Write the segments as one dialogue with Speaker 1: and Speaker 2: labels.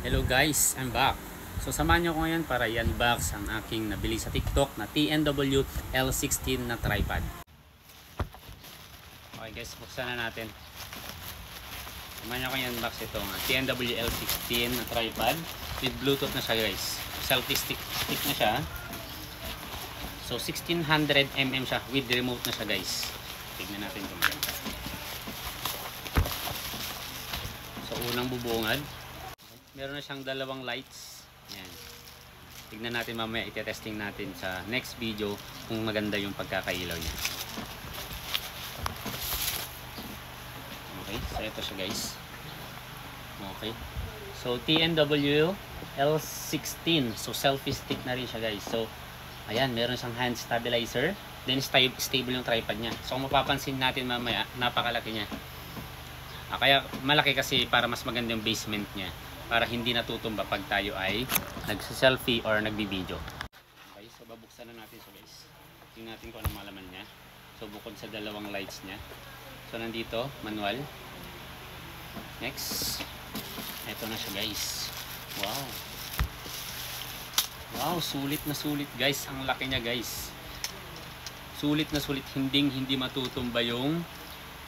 Speaker 1: Hello guys, I'm back. So samahan nyo ko ngayon para i-unbox ang aking nabili sa TikTok na TNW L16 na tripod. Okay guys, buksan na natin. Samahan nyo ko i-unbox itong TNW L16 na tripod with Bluetooth na siya guys. Selfie stick na siya. So 1600mm siya with remote na siya guys. Tignan natin kung ganda. So unang bubungad. Meron na siyang dalawang lights. Yan. Tignan natin mamaya, ite-testing natin sa next video kung maganda yung pagkakailaw niya. Okay, so ito siya guys. Okay. So TNW L16. So selfie stick na rin siya guys. So ayan, meron siyang hand stabilizer. Then stable yung tripod niya. So kung mapapansin natin mamaya, napakalaki niya. Kaya malaki kasi para mas maganda yung basement niya. Para hindi natutumba pag tayo ay nagsa-selfie or nagbi-video. Okay, so babuksan na natin so guys. Tingnan natin kung anong malaman niya. So bukod sa dalawang lights niya. So nandito, manual. Next. Ito na siya guys. Wow. Wow, sulit na sulit guys. Ang laki niya guys. Sulit na sulit. Hindi matutumba yung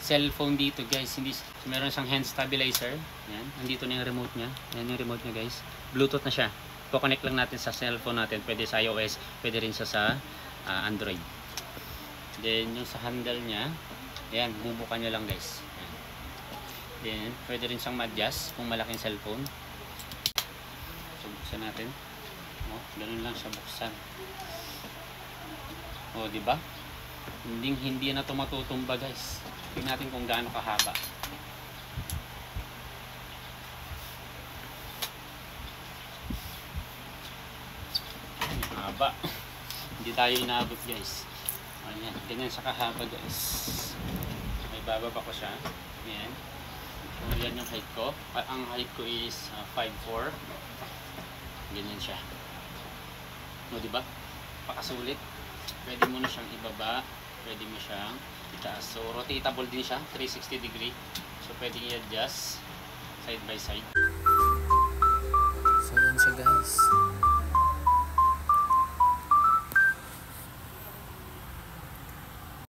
Speaker 1: cellphone dito guys. Meron siyang hand stabilizer. Yan. Nandito na yung remote niya. Yan yung remote niya guys. Bluetooth na siya. Kukonect lang natin sa cellphone natin. Pwede sa iOS. Pwede rin sa Android. Then yung sa handle niya. Yan. Bubukan nyo lang guys. Yan. Then pwede rin siyang ma-adjust kung malaking cellphone. So buksan natin. Ganun lang siya buksan. Diba? Hindi na ito matutumba guys. Tingnan natin kung gaano kahaba. Haba. Hindi tayo inaabot guys. Ayan, ganyan siya kahaba guys. May bababa ko siya. Ayan. So yan yung height ko. Ang height ko is 5'4". Ganyan siya. Diba? Pakasulit. Pwede mo na siyang ibaba. Pwede mo siyang itaas. So rotatable din siya, 360 degree. So pwede i-adjust side by side. So yan siya guys.